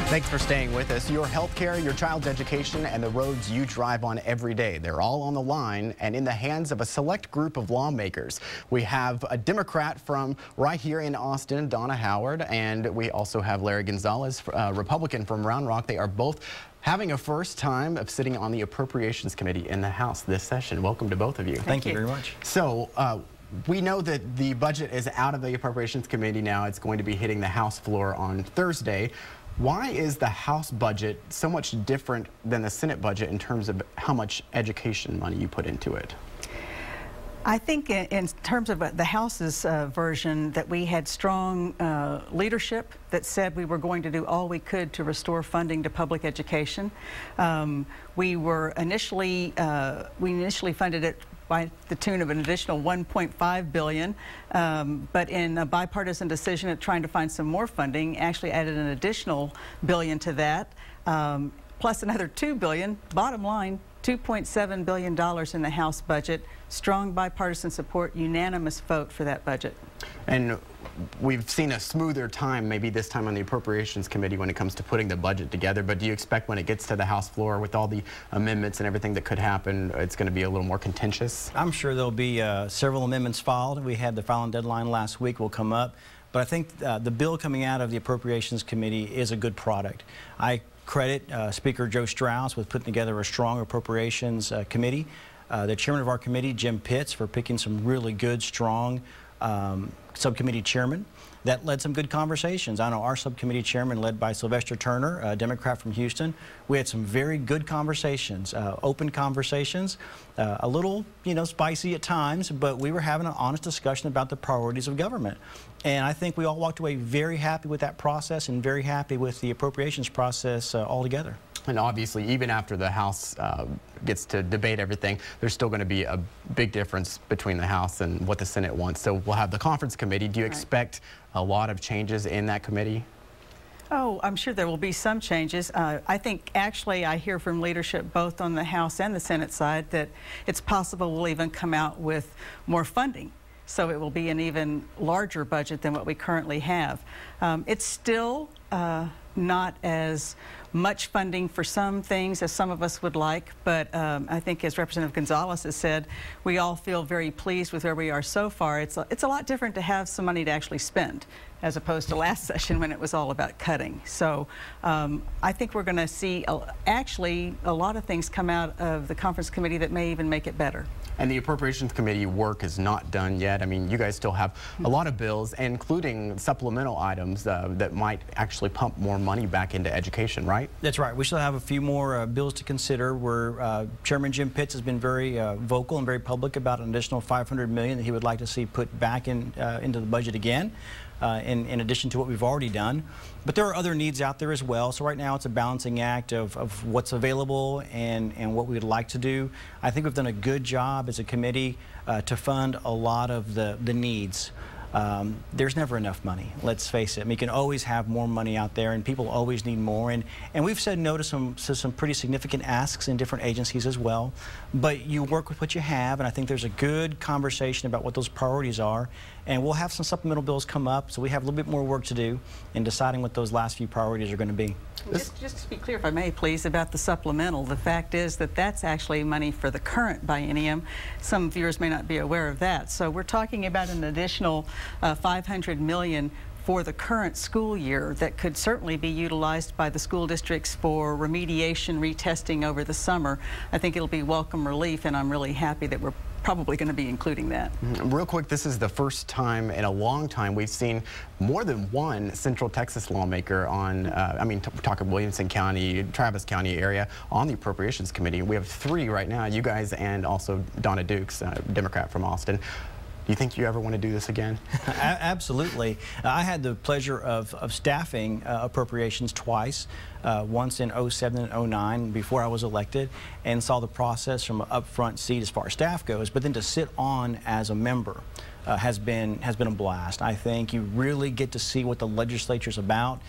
Thanks for staying with us. Your healthcare, your child's education, and the roads you drive on every day. They're all on the line and in the hands of a select group of lawmakers. We have a Democrat from right here in Austin, Donna Howard, and we also have Larry Gonzales, Republican from Round Rock. They are both having a first time of sitting on the Appropriations Committee in the House this session. Welcome to both of you. Thank you very much. So, we know that the budget is out of the Appropriations Committee now. It's going to be hitting the House floor on Thursday. Why is the House budget so much different than the Senate budget in terms of how much education money you put into it? I think in terms of the House's version, that we had strong leadership that said we were going to do all we could to restore funding to public education. We initially funded it by the tune of an additional $1.5 billion, but in a bipartisan decision at trying to find some more funding, actually added an additional billion to that, plus another $2 billion. Bottom line, $2.7 billion in the House budget. Strong bipartisan support, unanimous vote for that budget. And we've seen a smoother time, maybe this time on the Appropriations Committee when it comes to putting the budget together, but do you expect when it gets to the House floor with all the amendments and everything that could happen, it's going to be a little more contentious? I'm sure there'll be several amendments filed. We had the filing deadline last week, will come up, but I think the bill coming out of the Appropriations Committee is a good product. I credit Speaker Joe Strauss with putting together a strong Appropriations Committee. The chairman of our committee, Jim Pitts, for picking some really good, strong subcommittee chairman that led some good conversations. I know our subcommittee chairman, led by Sylvester Turner, a Democrat from Houston, we had some very good conversations, open conversations, a little, spicy at times, but we were having an honest discussion about the priorities of government. And I think we all walked away very happy with that process and very happy with the appropriations process altogether. And obviously, even after the House gets to debate everything, there's still going to be a big difference between the House and what the Senate wants. So we'll have the conference committee. Do you expect a lot of changes in that committee? Oh, I'm sure there will be some changes. I think actually I hear from leadership both on the House and the Senate side that it's possible we'll even come out with more funding. So it will be an even larger budget than what we currently have. It's still not as much funding for some things as some of us would like, but I think, as Representative Gonzales has said, we all feel very pleased with where we are so far. It's a lot different to have some money to actually spend, as opposed to last session when it was all about cutting. So I think we're going to see actually a lot of things come out of the conference committee that may even make it better. And the Appropriations Committee work is not done yet. I mean, you guys still have a lot of bills, including supplemental items that might actually pump more money back into education, right? That's right. We still have a few more bills to consider where Chairman Jim Pitts has been very vocal and very public about an additional $500 million that he would like to see put back into the budget again. In addition to what we've already done. But there are other needs out there as well. So right now it's a balancing act of what's available and what we would like to do. I think we've done a good job as a committee to fund a lot of the needs. There's never enough money, let's face it. I mean, you can always have more money out there, and people always need more. And we've said no to some pretty significant asks in different agencies as well. But you work with what you have, and I think there's a good conversation about what those priorities are. And we'll have some supplemental bills come up, so we have a little bit more work to do in deciding what those last few priorities are going to be. Just to be clear, if I may, please, about the supplemental, the fact is that that's actually money for the current biennium. Some viewers may not be aware of that. So we're talking about an additional $500 million for the current school year that could certainly be utilized by the school districts for remediation, retesting over the summer. I think it'll be welcome relief, and I'm really happy that we're probably going to be including that. Real quick, this is the first time in a long time we've seen more than one Central Texas lawmaker on, we're talking Williamson County, Travis County area, on the Appropriations Committee. We have 3 right now, you guys and also Donna Dukes, Democrat from Austin. Do you think you ever want to do this again? Absolutely. I had the pleasure of staffing appropriations twice, once in '07 and '09 before I was elected, and saw the process from an upfront seat as far as staff goes, but then to sit on as a member has been a blast. I think you really get to see what the legislature's about.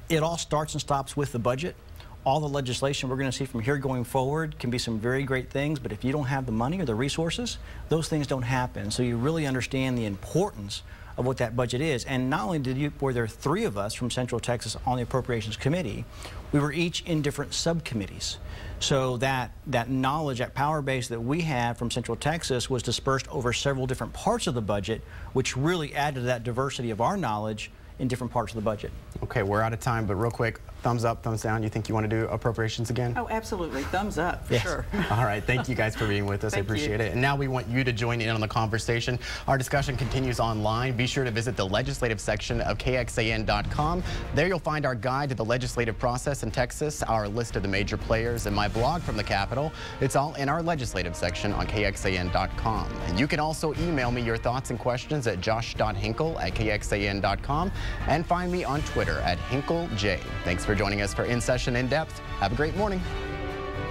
It all starts and stops with the budget. All the legislation we're going to see from here going forward can be some very great things, but if you don't have the money or the resources, those things don't happen. So you really understand the importance of what that budget is. And not only were there 3 of us from Central Texas on the Appropriations Committee, we were each in different subcommittees. So that knowledge, that power base that we had from Central Texas was dispersed over several different parts of the budget, which really added to that diversity of our knowledge in different parts of the budget. Okay, we're out of time, but real quick, thumbs up, thumbs down. You think you want to do appropriations again? Oh, absolutely. Thumbs up, for sure. All right, thank you guys for being with us. I appreciate it. And now we want you to join in on the conversation. Our discussion continues online. Be sure to visit the legislative section of KXAN.com. There you'll find our guide to the legislative process in Texas, our list of the major players, and my blog from the Capitol. It's all in our legislative section on KXAN.com. And you can also email me your thoughts and questions at josh.hinkle@KXAN.com and find me on Twitter at HinkleJ. Thanks for joining us for In Session In Depth. Have a great morning.